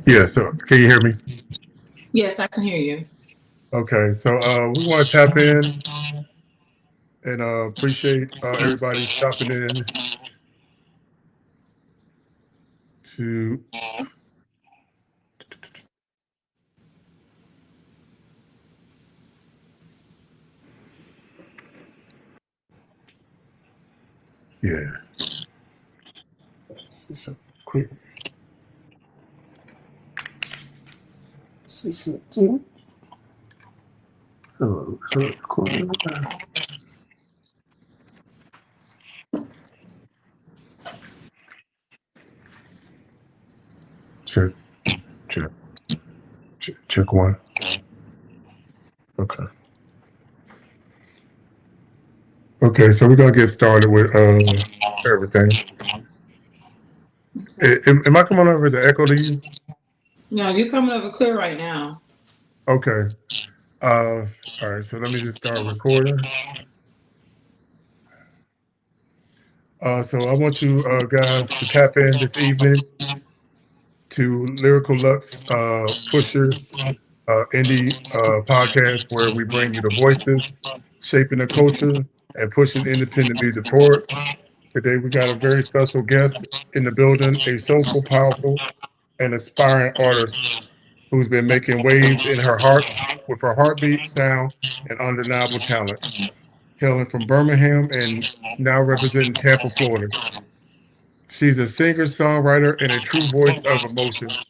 Yeah, so can you hear me? Yes, I can hear you. Okay, so we want to tap in and appreciate everybody stopping in to, yeah, just a quick, hello, check, check, check one. Okay. Okay, so we're gonna get started with everything. Okay. Am I coming over the echo to you? No, you're coming over clear right now. Okay. Uh, all right, so let me just start recording. So I want you guys to tap in this evening to Lyrical Lux Pusher indie podcast where we bring you the voices, shaping the culture, and pushing independent music forward. Today we got a very special guest in the building, a soulful, powerful, and aspiring artist who's been making waves in her heart with her heartbeat, sound, and undeniable talent. Hailing from Birmingham and now representing Tampa, Florida. She's a singer, songwriter, and a true voice of emotions.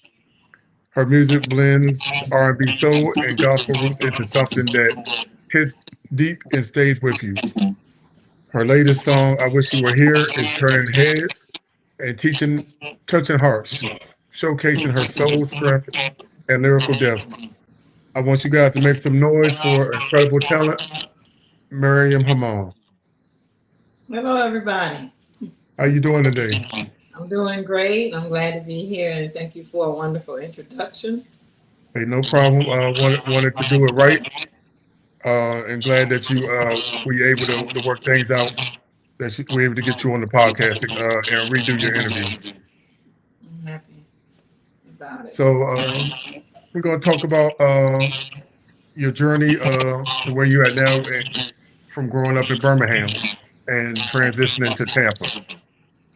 Her music blends R&B soul and gospel roots into something that hits deep and stays with you. Her latest song, I Wish You Were Here, is turning heads and touching hearts, showcasing her soul strength and lyrical depth. I want you guys to make some noise for incredible talent, Miriam Harmon. Hello, everybody. How you doing today? I'm doing great. I'm glad to be here and thank you for a wonderful introduction. Hey, no problem. Wanted to do it right, and glad that you were able to work things out. That we're able to get you on the podcast and redo your interview. I'm happy about it. So we're going to talk about your journey to where you're at now, from growing up in Birmingham and transitioning to Tampa.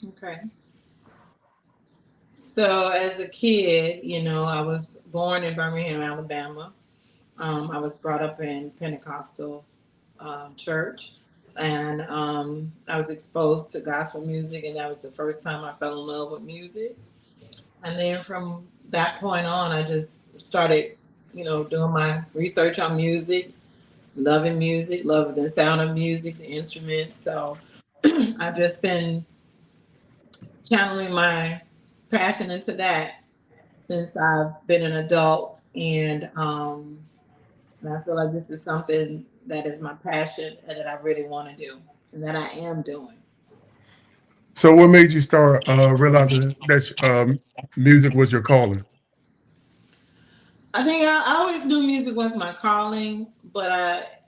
Okay. So, as a kid, I was born in Birmingham, Alabama. I was brought up in Pentecostal church, and I was exposed to gospel music, and that was the first time I fell in love with music. And then from that point on, I just started, doing my research on music, loving the sound of music, the instruments. So I've just been channeling my passion into that since I've been an adult. And I feel like this is something that is my passion and that I really want to do and that I am doing. So what made you start realizing that music was your calling? I think I always knew music was my calling, but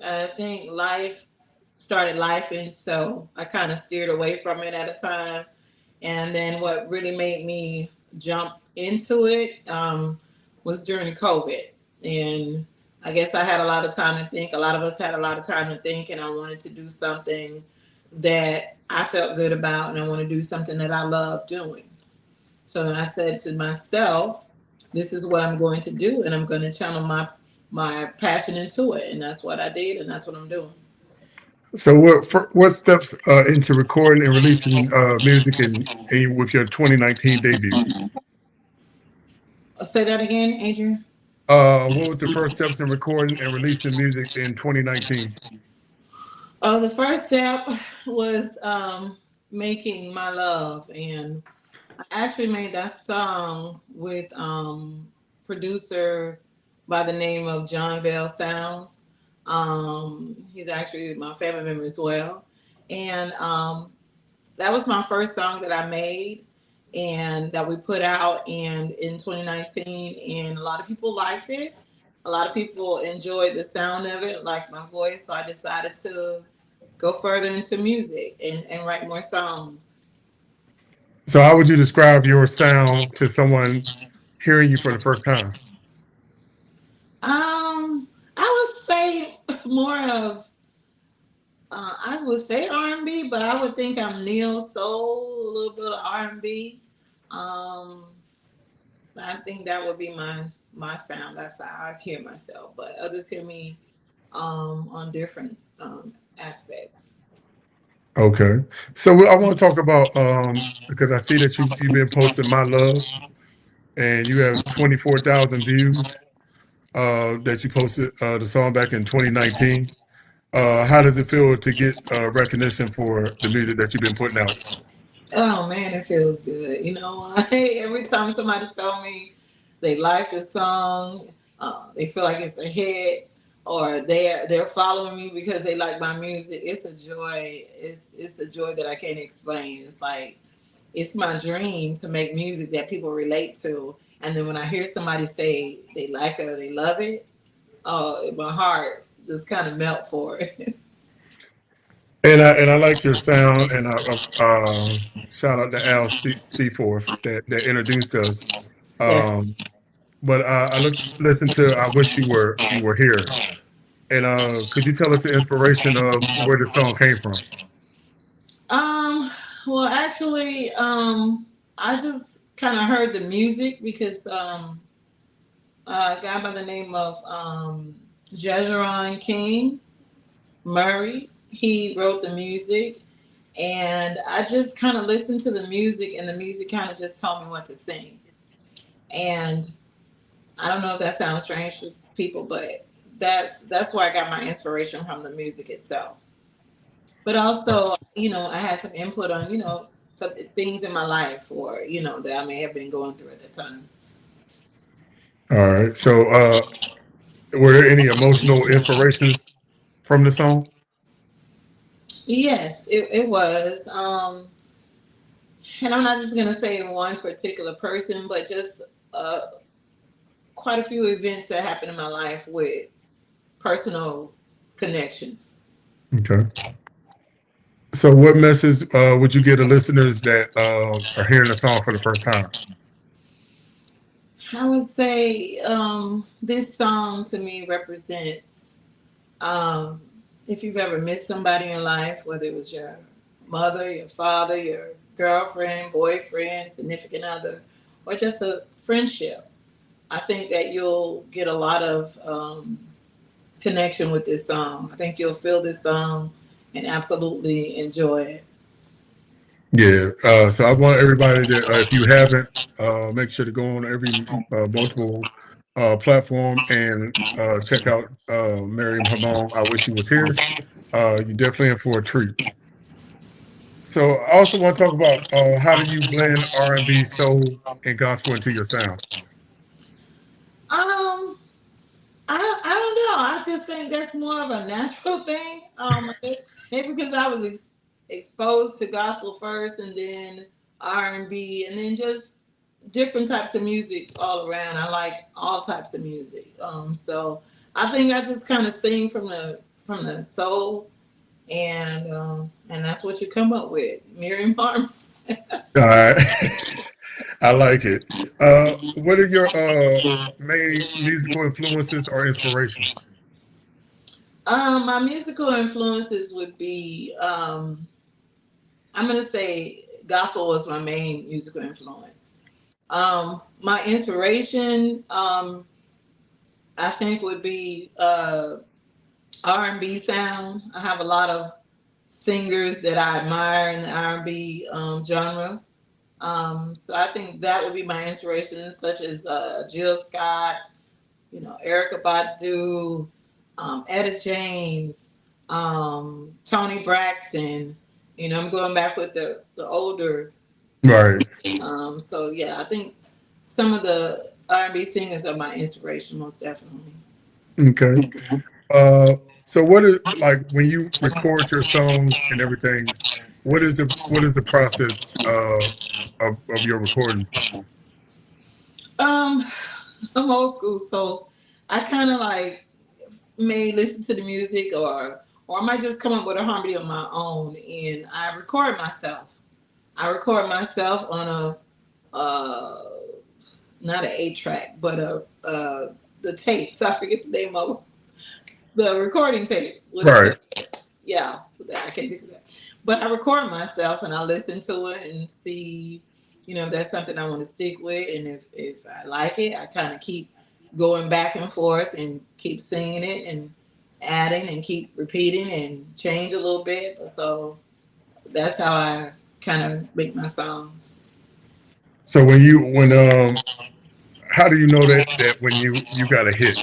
I think life started life, and so I kind of steered away from it at a time. And then what really made me jump into it was during COVID. And I guess I had a lot of time to think. A lot of us had a lot of time to think, and I wanted to do something that I felt good about, and I want to do something that I love doing. So I said to myself, this is what I'm going to do, and I'm going to channel my passion into it, and that's what I did, and that's what I'm doing. So what steps into recording and releasing music with your 2019 debut? Say that again, Adrian. What was the first steps in recording and releasing music in 2019? The first step was making my love, and I actually made that song with producer by the name of John Vale Sounds. He's actually my family member as well, and that was my first song that I made and that we put out and in 2019, and a lot of people liked it. A lot of people enjoyed the sound of it, like my voice, so I decided to go further into music and write more songs. So how would you describe your sound to someone hearing you for the first time? I would say more of I would say R&B, but I would think I'm neo soul, a little bit of R&B. Um, I think that would be my sound. That's how I hear myself, but others hear me on different aspects. Okay. So I want to talk about because I see that you've been posting My Love and you have 24,000 views that you posted the song back in 2019. How does it feel to get recognition for the music that you've been putting out? Oh man, it feels good. You know, every time somebody tell me they like the song, they feel like it's a hit, or they're following me because they like my music. It's a joy. It's a joy that I can't explain. It's like it's my dream to make music that people relate to, and then when I hear somebody say they like it or they love it, oh, my heart just kind of melt for it. And I like your sound, and shout out to Al Seaforth that introduced us. Definitely. Um, but I listened to "I Wish You Were Here," and could you tell us the inspiration of where the song came from? Um, well, actually, I just kind of heard the music because a guy by the name of Jezeron King Murray, he wrote the music, and I just kind of listened to the music, and the music kind of just told me what to sing. And I don't know if that sounds strange to people, but that's where I got my inspiration from the music itself. But also, I had some input on, some things in my life or, that I may have been going through at the time. All right. So, were there any emotional inspirations from the song? Yes, it was. And I'm not just going to say one particular person, but just uh, quite a few events that happened in my life with personal connections. Okay. So, what message would you give to listeners that are hearing the song for the first time? I would say this song to me represents um, if you've ever missed somebody in life, whether it was your mother, your father, your girlfriend, boyfriend, significant other, or just a friendship, I think that you'll get a lot of connection with this song. I think you'll feel this song and absolutely enjoy it. Yeah. So, I want everybody to, if you haven't, make sure to go on every multiple platform and check out Miriam Hamon. I wish she was here. You definitely in for a treat. So, I also want to talk about how do you blend R&B, soul, and gospel into your sound? Um, I don't know. I just think that's more of a natural thing. Maybe because I was exposed to gospel first, and then R&B, and then just different types of music all around. I like all types of music. So I think I just kind of sing from the soul, and that's what you come up with, Miriam Harmon. All right. I like it. What are your main musical influences or inspirations? My musical influences would be I'm gonna say gospel was my main musical influence. My inspiration, I think, would be R&B sound. I have a lot of singers that I admire in the R&B genre. So I think that would be my inspiration, such as Jill Scott, Erica Badu, Etta James, Tony Braxton. I'm going back with the older. Right. So yeah, I think some of the R&B singers are my inspiration, most definitely. Okay. Uh, so what is like when you record your songs and everything? What is the process of your recording? Um, I'm old school, so I kind of like may listen to the music or I might just come up with a harmony of my own, and I record myself. I record myself on a not an 8 track, but the tapes. I forget the name of the recording tapes. What is Right. that? Yeah, I can't think of that. But I record myself and I listen to it and see, if that's something I want to stick with, and if I like it, I kind of keep going back and forth and keep singing it and adding and keep repeating and change a little bit. So that's how I kind of make my songs. So when how do you know that when you got a hit?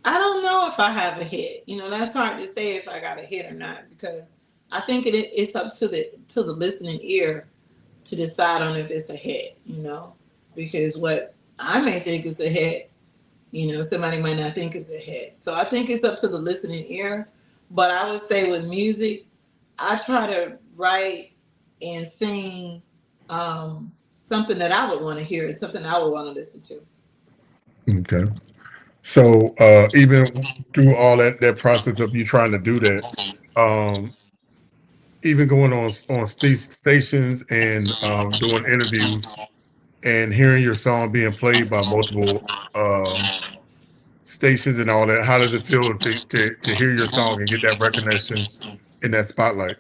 I don't know if I have a hit. That's hard to say if I got a hit or not, because I think it's up to the listening ear to decide on if it's a hit. Because what I may think is a hit, somebody might not think is a hit. So I think it's up to the listening ear. But I would say with music, I try to write and sing something that I would want to hear and something I would want to listen to. Okay. So even through all that process of you trying to do that, um, even going on stations and doing interviews and hearing your song being played by multiple um, stations and all that, how does it feel to hear your song and get that recognition in that spotlight?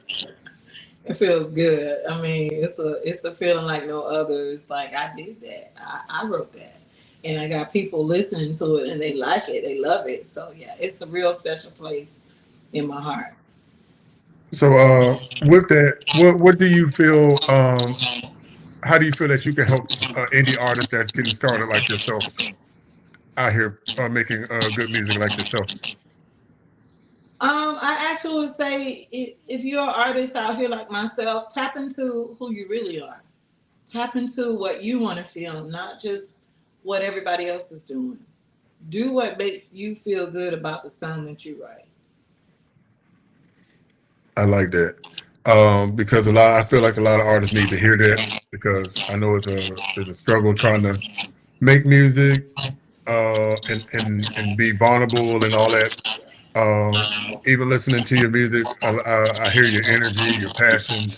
It feels good. I mean, it's a feeling like no other. It's like I did that. I wrote that, and I got people listening to it, and they like it. They love it. So yeah, it's a real special place in my heart. So with that, what do you feel? How do you feel that you can help indie artists that's getting started like yourself out here making good music like yourself? I actually would say if you're an artist out here like myself, tap into who you really are. Tap into what you want to feel, not just what everybody else is doing. Do what makes you feel good about the song that you write. I like that because I feel like a lot of artists need to hear that because I know it's a struggle trying to make music and be vulnerable and all that. Even listening to your music, I hear your energy, your passion,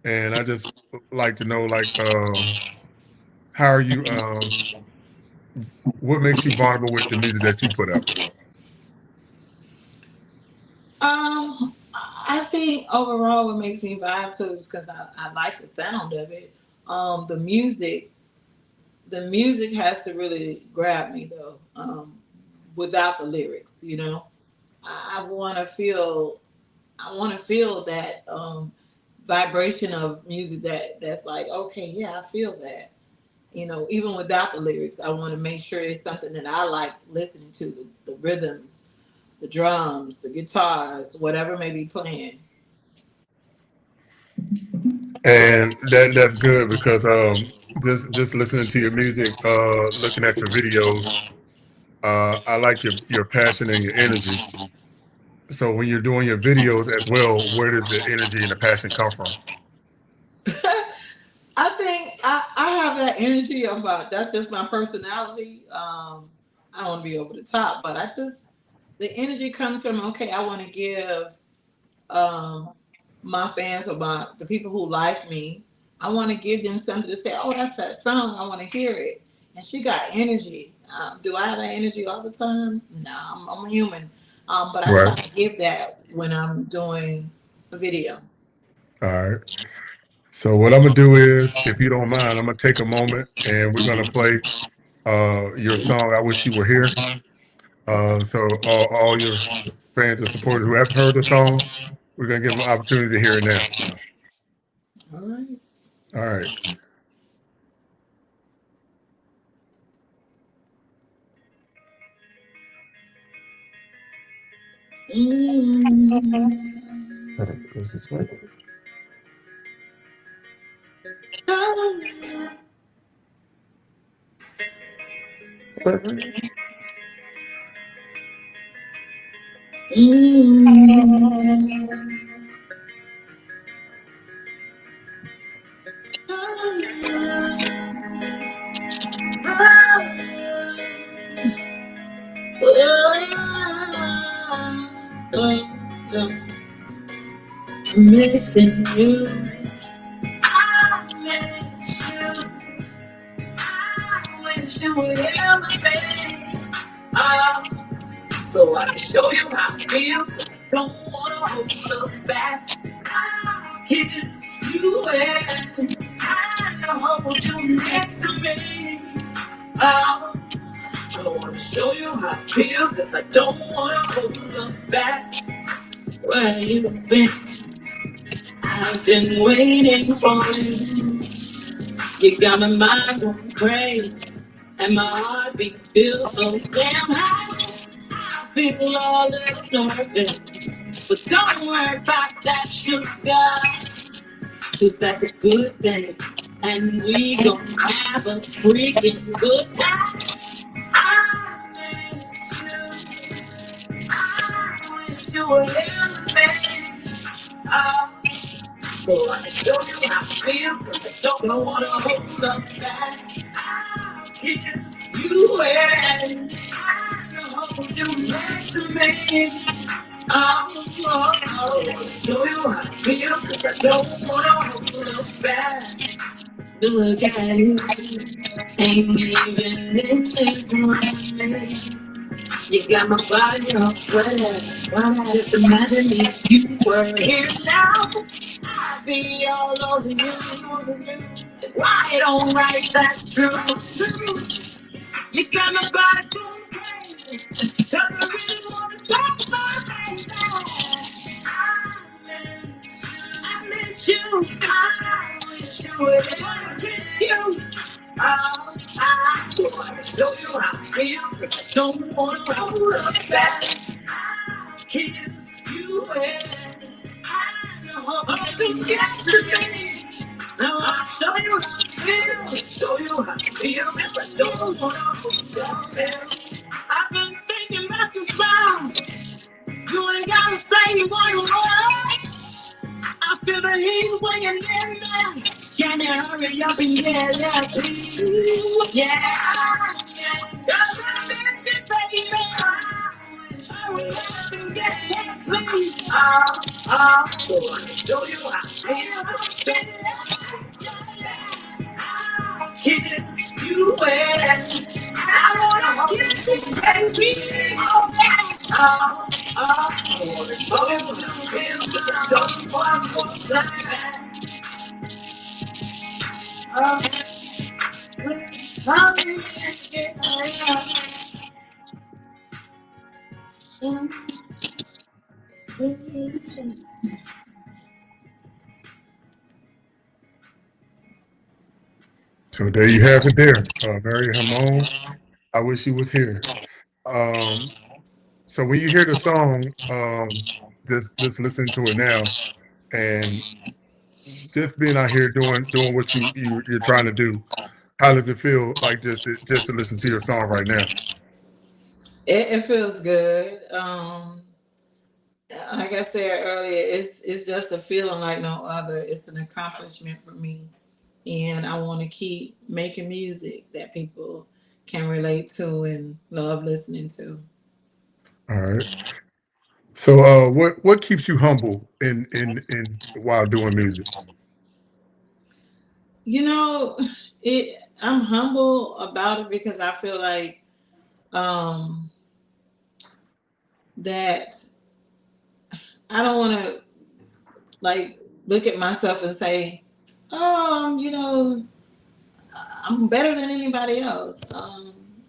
and I just like to know like how are you? What makes you vulnerable with the music that you put out? I think overall what makes me vibe to it is because I like the sound of it. The music has to really grab me though. Without the lyrics, I want to feel. I want to feel that vibration of music that's like, okay, yeah, I feel that. Even without the lyrics, I want to make sure it's something that I like listening to, the rhythms, the drums, the guitars, whatever may be playing. And that's good because just listening to your music, looking at your videos, I like your passion and your energy. So when you're doing your videos as well, where does the energy and the passion come from? I think I have that energy about that's just my personality. I don't want to be over the top, but the energy comes from, okay, I want to give um, my fans or the people who like me, I want to give them something to say, oh, that's that song. I want to hear it. And she got energy. Do I have that energy all the time? No, I'm a human. But I try Right. to give that when I'm doing a video. All right. So what I'm gonna do is, if you don't mind, I'm gonna take a moment and we're gonna play your song. I wish you were here. So all your fans and supporters who haven't heard the song, we're gonna give them an opportunity to hear it now. All right. All right. Goes this way. Missing you, I miss you. you would elevate. Uh, so I can show you how I feel. Don't wanna hold up back. I'll kiss you and I'll hold you next to me. I wanna show you how I feel, cause I don't wanna hold up back. Where you been? I've been waiting for you. You got my mind going crazy, and my heartbeat feels so damn high. I feel all little nervous, but don't worry about that sugar, cause that's a good thing. And we gon' have a freaking good time. I miss you. I wish you were here, baby. So I can show you how I feel, cause I don't wanna hold up back. I'll kiss you and I'll hold you next to me. I wanna show you how I feel, cause I don't wanna hold up back. Look at you, ain't even in this moment. You got my body all sweating. Just imagine if you were here now. I'd be all over you. Why don't right, that's true. You got my body going crazy. Cause I really wanna talk about that. I miss you. I wish you would ever kiss you. I wanna show you how I feel, cause I don't wanna hold up back. I'll kiss you and I know how to get to me. Now I'll show you how I feel, show you how I feel, if I don't wanna hold up back. I've been thinking about your smile. You ain't gotta say you wanna run. I feel the heat when you're in there. Can you hurry up and get there, please? Yeah. Cause I miss you, baby. Hurry up and get there, please. So I can show you how I feel. Kiss you and I wanna kiss you, baby. I wanna show you how I feel, 'cause I don't wanna hold back. So there you have it there. Mary Harmon, I wish you was here. Um, so when you hear the song, just listen to it now, and just being out here doing what you're trying to do. How does it feel like just to listen to your song right now? It feels good. Like I said earlier, it's just a feeling like no other. It's an accomplishment for me, and I want to keep making music that people can relate to and love listening to. All right. So what keeps you humble in while doing music? You know, it. I'm humble about it because I feel like um, that I don't want to like look at myself and say, "Oh, I'm better than anybody else."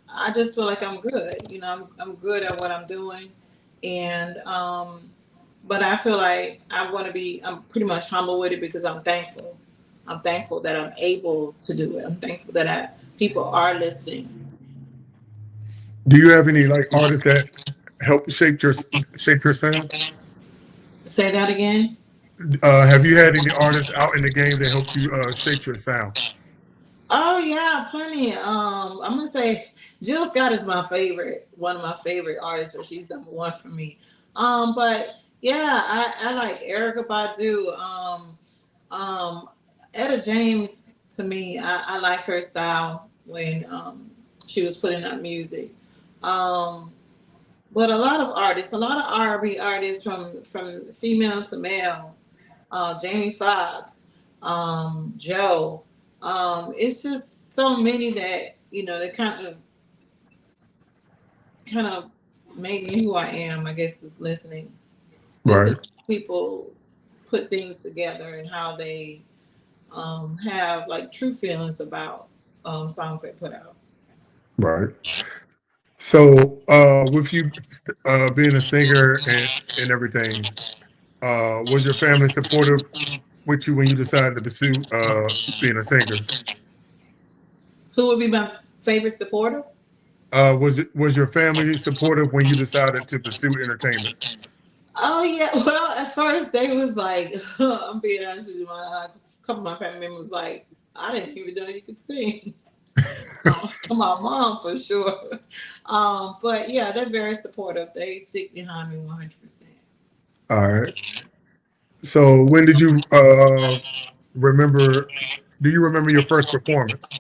I just feel like I'm good. I'm good at what I'm doing, and but I feel like I want to be. I'm pretty much humble with it because I'm thankful. I'm thankful that I'm able to do it. I'm thankful that people are listening. Do you have any like artists that help shape your sound? Say that again. Have you had any artists out in the game that helped you shape your sound? Oh yeah, plenty. I'm gonna say Jill Scott is my favorite, one of my favorite artists, so she's number one for me. But yeah, I like Erica Badu. Um, Etta James to me, I like her style when she was putting out music. Um, but a lot of artists, a lot of R&B artists from female to male, Jamie Foxx, Joe. It's just so many that they kind of made me who I am. I guess is listening Right. to people put things together and how they have like true feelings about songs they put out. Right. So, with you being a singer and everything, was your family supportive with you when you decided to pursue being a singer? Who would be my favorite supporter? Was your family supportive when you decided to pursue entertainment? Oh yeah. Well, at first they was like, I'm being honest with you, a couple of my family members was like, I didn't even know you could sing. My mom for sure. But yeah, they're very supportive. They stick behind me 100%. All right. So, when did you remember? Do you remember your first performance?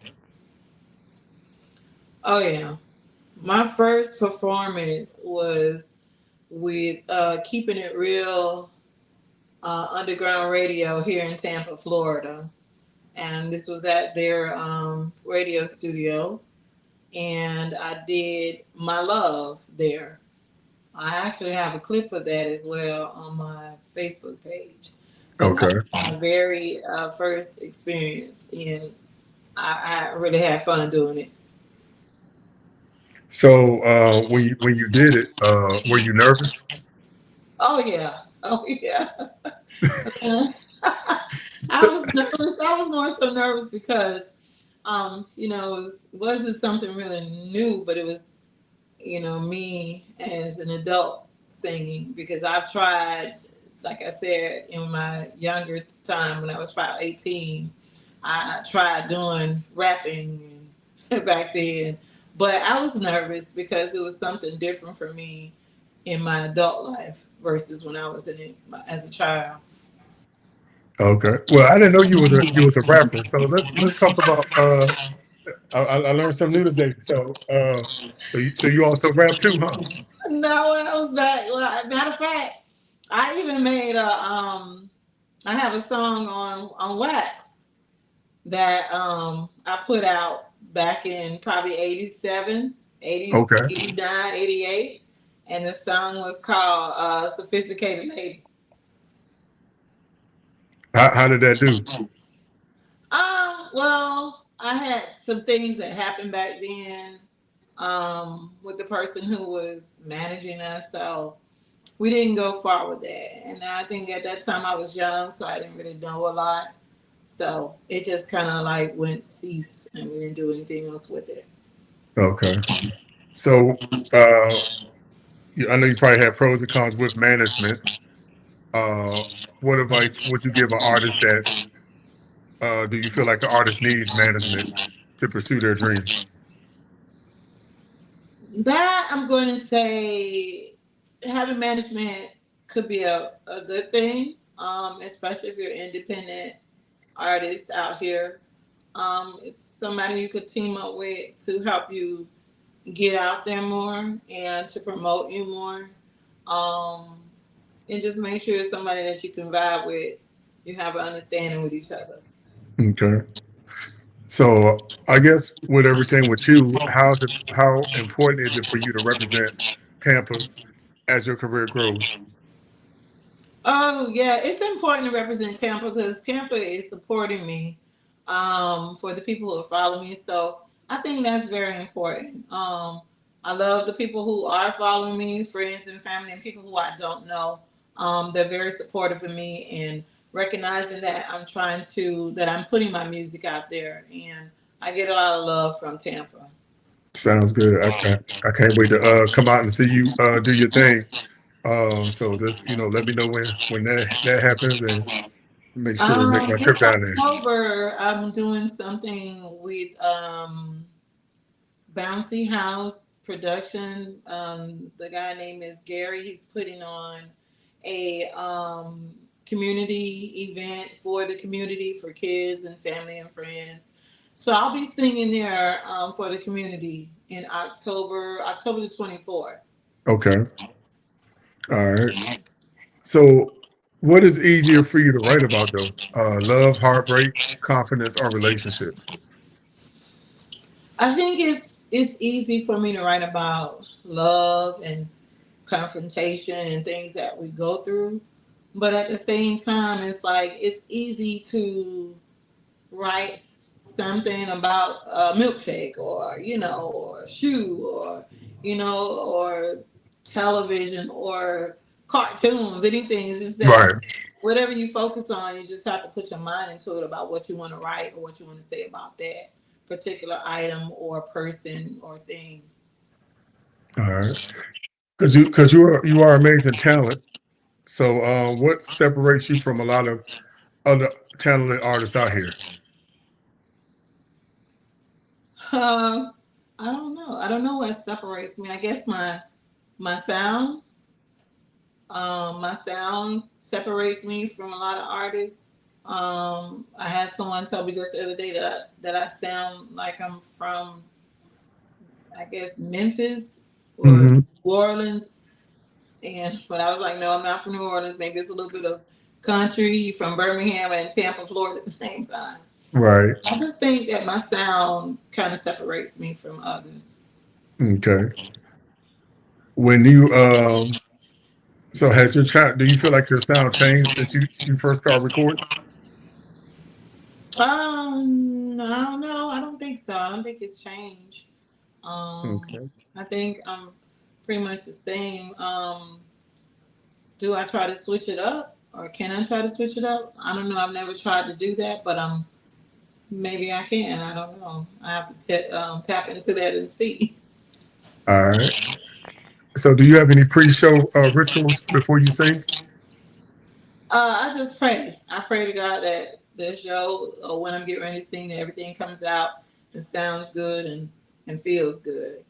Oh yeah. My first performance was with Keeping It Real underground radio here in Tampa, Florida. And this was at their radio studio. And I did My Love there. I actually have a clip of that as well on my Facebook page. But that Okay. was my very first experience, and I really had fun doing it. So, when you did it, were you nervous? Oh yeah, oh yeah. I was nervous. I was more so nervous because, wasn't something really new, but it was, me as an adult singing because I've tried, like I said, in my younger time when I was about 18, I tried doing rapping back then, but I was nervous because it was something different for me in my adult life versus when I was in it as a child. Okay. Well, I didn't know you was a rapper. So let's talk about. I learned something new today. So you also rap too, huh? No, it was back. Well, matter of fact, I even made a I have a song on wax that I put out back in probably 87, 80, Okay. 89, 88, and the song was called Sophisticated Lady. How did that do? Well, I had some things that happened back then with the person who was managing us, so we didn't go far with that. And I think at that time I was young, so I didn't really know a lot. So it just kind of like went cease, and we didn't do anything else with it. Okay. So uh, I know you probably had pros and cons with management. Uh, what advice would you give an artist that do you feel like an artist needs management to pursue their dream? That I'm going to say having management could be a good thing, especially if you're an independent artist out here. It's somebody you could team up with to help you get out there more and to promote you more. Um, and just make sure it's somebody that you can vibe with. You have an understanding with each other. Okay. So I guess with everything with you, how important is it for you to represent Tampa as your career grows? Oh yeah, it's important to represent Tampa because Tampa is supporting me for the people who follow me. So I think that's very important. I love the people who are following me, friends and family, and people who I don't know. They're very supportive of me and recognizing that I'm putting my music out there, and I get a lot of love from Tampa. Sounds good. I can't wait to come out and see you do your thing. So just let me know when that happens and make sure to make my This trip down there. October, I'm doing something with Bouncy House Production. The guy name is Gary. He's putting on a community event for the community for kids and family and friends. So I'll be singing there for the community in October the 24th. Okay. All right. So what is easier for you to write about though? Love, heartbreak, confidence, or relationships? I think it's easy for me to write about love and confrontation and things that we go through, but at the same time, it's like it's easy to write something about a milkshake, or or a shoe, or or television, or cartoons, anything. It's just that Right. whatever you focus on, you just have to put your mind into it about what you want to write or what you want to say about that particular item or person or thing. All right. Because you are amazing talent. So, what separates you from a lot of other talented artists out here? uh, I don't know. I don't know what separates me. I guess my sound. My sound separates me from a lot of artists. I had someone tell me just the other day that I sound like I'm from, I guess, Memphis or Hmm. New Orleans. And but I was like, no, I'm not from New Orleans. Maybe it's a little bit of country from Birmingham and Tampa, Florida at the same time. Right. I just think that my sound kind of separates me from others. Okay. When you so has your child? Do you feel like your sound changed since you first started recording? I don't know. I don't think so. I don't think it's changed. Okay. I think I'm pretty much the same. Do I try to switch it up, or can I try to switch it up? I don't know. I've never tried to do that, but maybe I can. I don't know. I have to tap into that and see. All right. So, do you have any pre-show rituals before you sing? I just pray. I pray to God that the show, or when I'm getting ready to sing, that everything comes out and sounds good and feels good.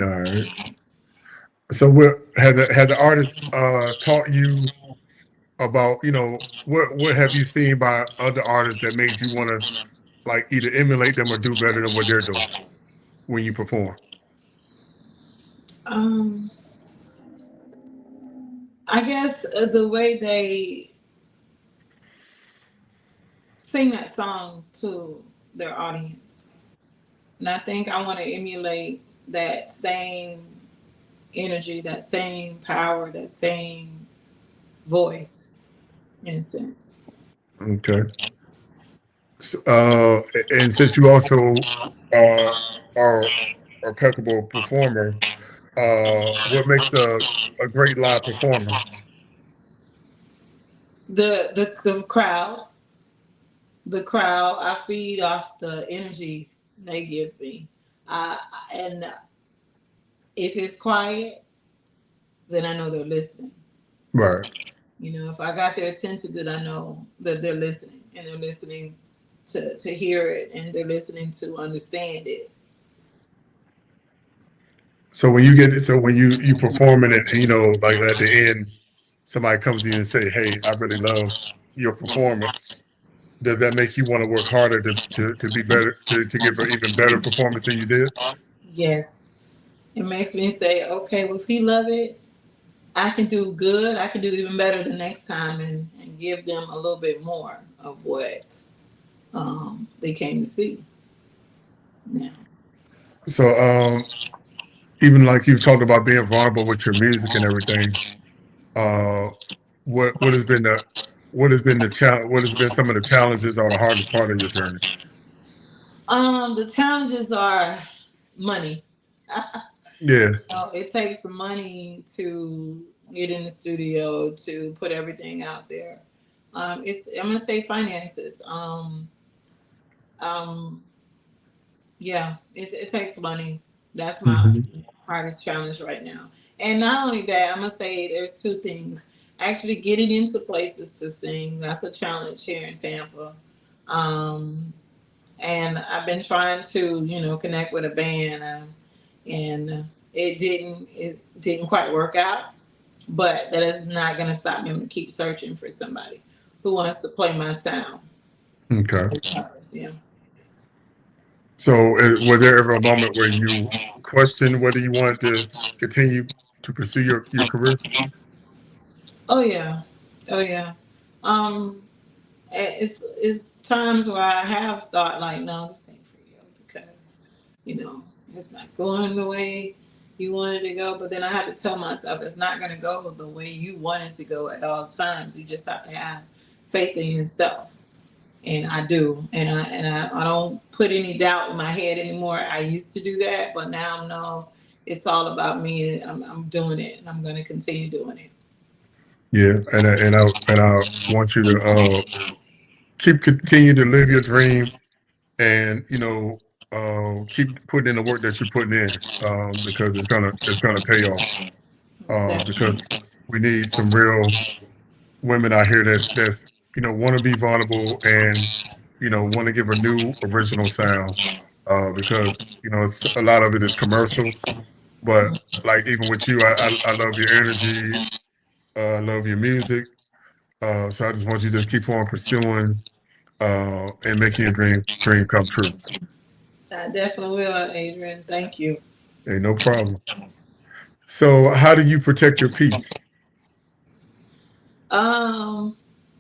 All right. So, what had the artist taught you about? What have you seen by other artists that made you want to like either emulate them or do better than what they're doing when you perform? Um, I guess the way they sing that song to their audience. And I think I want to emulate that same energy, that same power, that same voice, in a sense. Okay. Uh, and since you also uh, are a impeccable performer, what makes a great live performer? The crowd, I feed off the energy they give me. And if it's quiet, then I know they're listening. Right. If I got their attention, then I know that they're listening, and they're listening to hear it, and they're listening to understand it. So when you perform it, and like at the end, somebody comes to you and say, "Hey, I really love your performance." Does that make you want to work harder to be better to give an even better performance than you did? Yes, it makes me say, okay, well, if he love it, I can do good. I can do even better the next time, and give them a little bit more of what they came to see. Now, So even like you've talked about being vulnerable with your music and everything, uh, what has been the challenge? What has been some of the challenges or the hardest part of your journey? the challenges are money. Yeah. It takes money to get in the studio to put everything out there. I'm gonna say finances. Um, yeah, it takes money. That's my Hmm. hardest challenge right now. And not only that, I'm gonna say there's two things. Actually, getting into places to sing, that's a challenge here in Tampa. Um, and I've been trying to, connect with a band, and it didn't quite work out. But that is not gonna stop me. I'm gonna keep searching for somebody who wants to play my sound. Okay. Yeah. So, was there ever a moment where you questioned whether you wanted to continue to pursue your career? Oh yeah. Oh yeah. Um, it's times where I have thought like, no, this ain't for you, because you know, it's not going the way you wanted to go. But then I have to tell myself it's not going to go the way you want it to go at all times. You just have to have faith in yourself. And I do, and I don't put any doubt in my head anymore. I used to do that, but now no, it's all about me. And I'm doing it, and I'm going to continue doing it. Yeah, and I want you to continue to live your dream, and keep putting in the work that you're putting in, because it's gonna pay off. Most definitely. Because we need some real women out here that's want to be vulnerable, and want to give a new original sound, because a lot of it is commercial. But like, even with you, I love your energy. I love your music. So I just want you to just keep on pursuing, and making your dream come true. I definitely will, Adrian. Thank you. Ain't no problem. So how do you protect your peace? Um,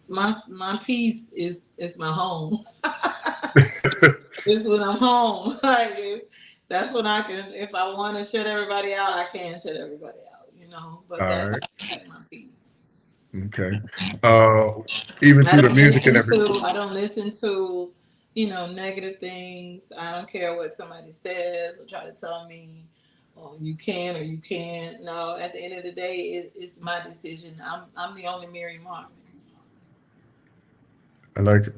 my peace is my home. It's when I'm home. Like that's when I can, if I want to shut everybody out, I can shut everybody out. You know, but All that's how right. I protect my peace. Okay. Uh, Even I through the don't music and listen everything. to I don't listen to, negative things. I don't care what somebody says or try to tell me, oh, you can or you can't. No, at the end of the day, it's my decision. I'm the only Miriam Harmon. I like it.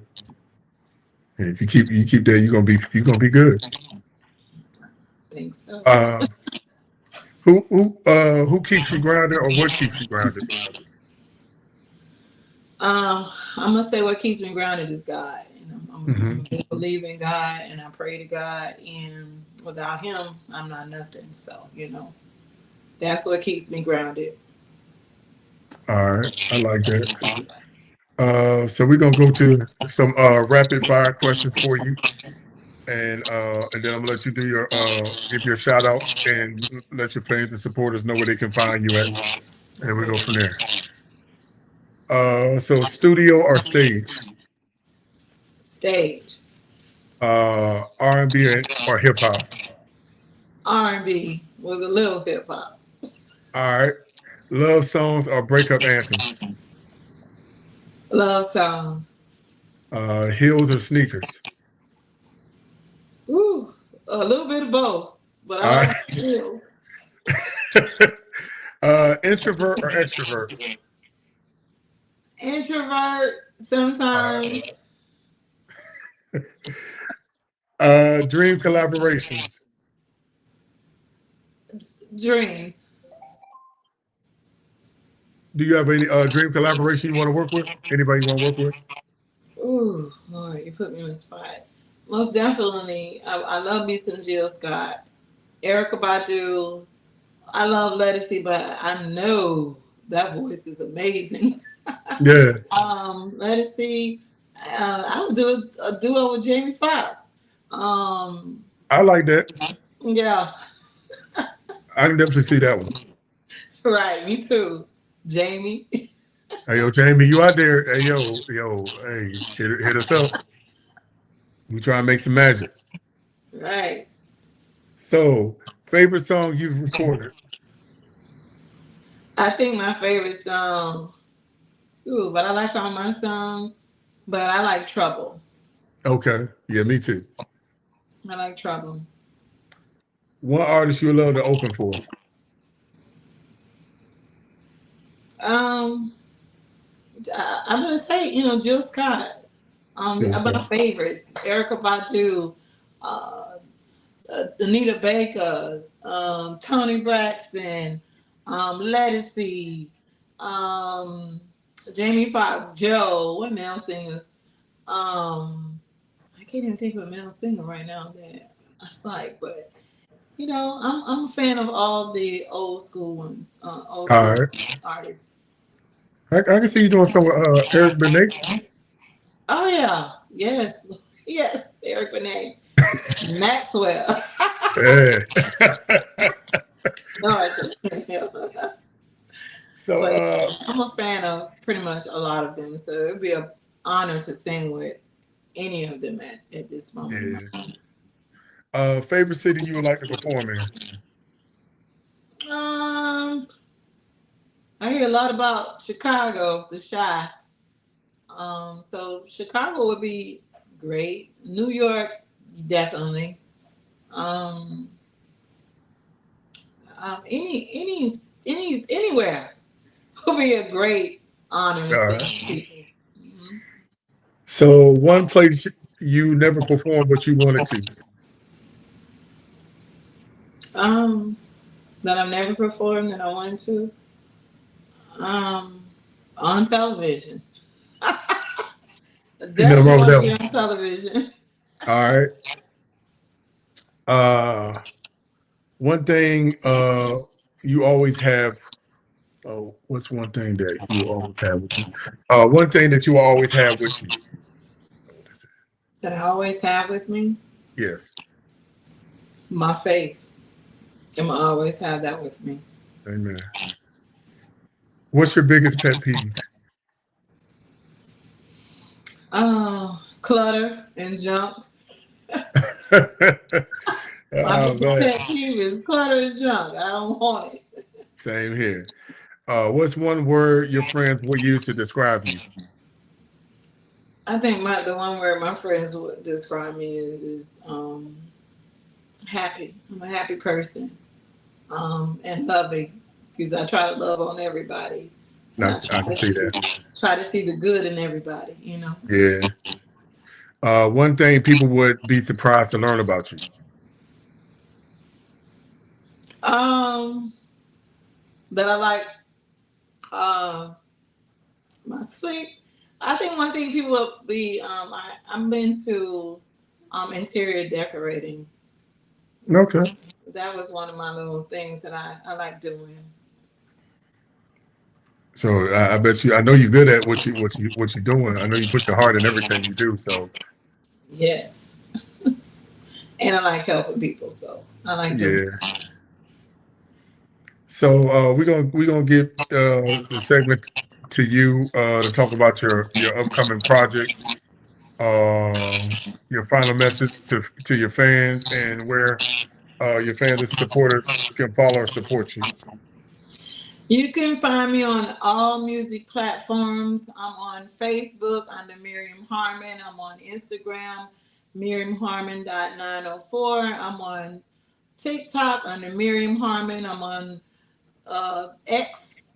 And if you keep that, you're gonna be good. Think so. Uh, who keeps you grounded, or what keeps you grounded? I'm gonna say what keeps me grounded is God. And I'm Hmm. a big believer in God, and I pray to God. And without Him, I'm not nothing. So that's what keeps me grounded. All right, I like that. So we're gonna go to some rapid fire questions for you, and then I'm gonna let you do your give your shout outs, and let your fans and supporters know where they can find you at, and we go Okay. from there. So studio or stage? Stage, R&B or hip hop? R&B with a little hip hop, All right. Love songs or breakup anthems? love songs. Heels or sneakers? Ooh, a little bit of both, but I All like right. my heels. Introvert or extrovert? Introvert All right. sometimes. Dream collaborations. Dreams. Do you have any dream collaboration you want to work with? Anybody you want to work with? Ooh, Lord, you put me on the spot. Most definitely, I love me some Jill Scott, Erica Badu. I love Lettucey, but I know that voice is amazing. Yeah, Lettucey, I would do a duo with Jamie Foxx. Um, I like that. yeah, I can definitely see that one. right, me too. Jamie, Hey, yo, Jamie, you out there? Hey, yo, hey, hit us up. We try and make some magic. right. So, favorite song you've recorded? I think my favorite song, ooh, but I like all my songs, but I like Trouble. Okay, yeah, me too. I like Trouble. One artist you love to open for? Um, I'm gonna say, Jill Scott. Yes, sir. About favorites, Erica Badu, uh, Anita Baker, Tony Braxton, Lettucey, um, Jamie Foxx, Joe. What male singers? I can't even think of a male singer right now that I like, but I'm a fan of all the old school ones, old All school right. artists. I can see you doing some with Eric Benet. Oh yeah, yes, yes, Eric Benet, Maxwell. Yeah. No, I couldn't. So, But yeah, I'm a fan of pretty much a lot of them, so it'd be an honor to sing with any of them at this moment in my yeah. life. Favorite city you would like to perform in? Um, I hear a lot about Chicago, the Shy. So Chicago would be great. New York, definitely. Um, anywhere would be a great honor to All sing right. to people. Hmm. So one place you never performed but you wanted to. Um, that I've never performed that I wanted to. Um, on television. I Ain't nothing definitely wrong with want to that be one. on television. All right. Uh, one thing you always have. Oh, what's one thing that you always have with you? One thing that you always have with you. What is it? That I always have with me. Yes. My faith. I'm gonna always have that with me. Amen. What's your biggest pet peeve? Clutter and junk. My Oh biggest man. pet peeve is clutter and junk. I don't want it. Same here. What's one word your friends would use to describe you? I think the one word my friends would describe me is happy. I'm a happy person. And loving because I try to love on everybody, and I I can see that. try to see the good in everybody. You know. Yeah. One thing people would be surprised to learn about you. Um, that I like uh, my sleep. I think one thing people will be I'm into interior decorating. Okay. That was one of my little things that I like doing. So I bet you. I know you're good at what you're doing. I know you put your heart in everything you do. So Yes, and I like helping people, so I like doing. yeah. So we're gonna get the segment to you to talk about your upcoming projects, your final message to your fans, and where your fans and supporters can follow or support you. You can find me on all music platforms. I'm on Facebook under Miriam Harmon. I'm on Instagram, MiriamHarmon.904. I'm on TikTok under Miriam Harmon. I'm on X,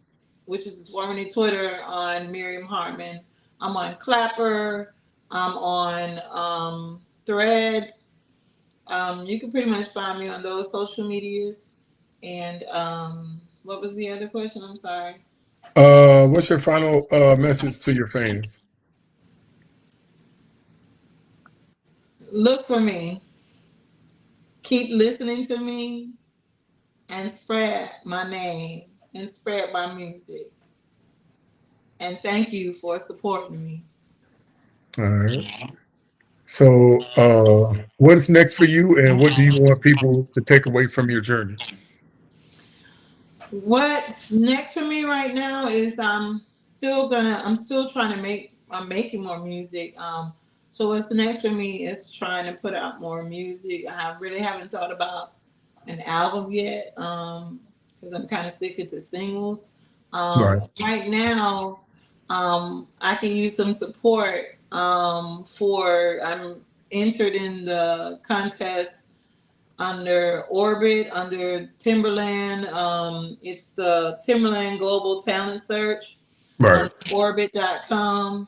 which is formerly Twitter, on Miriam Harmon. I'm on Clapper. I'm on Threads. You can pretty much find me on those social medias. And what was the other question? I'm sorry. What's your final message to your fans? Look for me. Keep listening to me and spread my name and spread my music. And thank you for supporting me. All right. So, what's next for you, and what do you want people to take away from your journey? What's next for me right now is I'm still trying to I'm making more music. So what's next for me is trying to put out more music. I really haven't thought about an album yet. Because I'm kind of sick of the singles. Right. Right now, I can use some support. For I'm entered in the contest under Orbit, under Timberland. It's the Timberland Global Talent Search on Right. Orbit.com.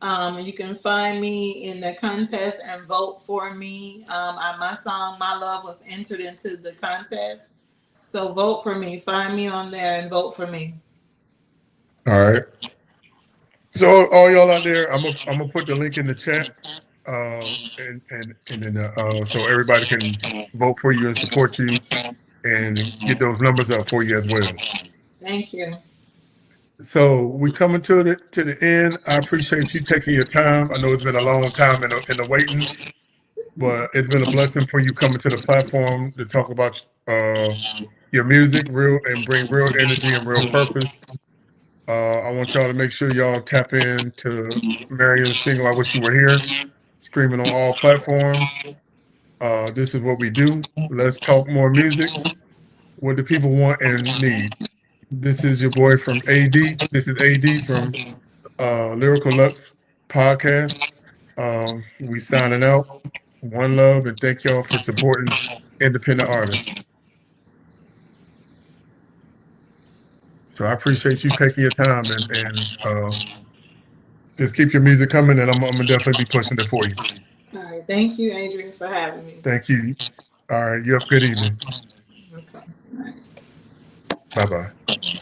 You can find me in the contest and vote for me. My song "My Love" was entered into the contest, so vote for me. Find me on there and vote for me. All right. So, all y'all out there, I'm gonna put the link in the chat, and then so everybody can vote for you and support you and get those numbers up for you as well. Thank you. So we coming to the end. I appreciate you taking your time. I know it's been a long time in the waiting, but it's been a blessing for you coming to the platform to talk about your music, real and bring real energy and real purpose. I want y'all to make sure y'all tap into Miriam's single "I Wish You Were Here," streaming on all platforms. This is what we do. Let's talk more music. What do people want and need? This is your boy from AD. This is AD from Lyrical Lux podcast. We signing out. One love and thank y'all for supporting independent artists. So I appreciate you taking your time and just keep your music coming, and I'm gonna definitely be pushing it for you. All right. Thank you, Adrian, for having me. Thank you. All right. You have a good evening. Okay. All right. Bye bye.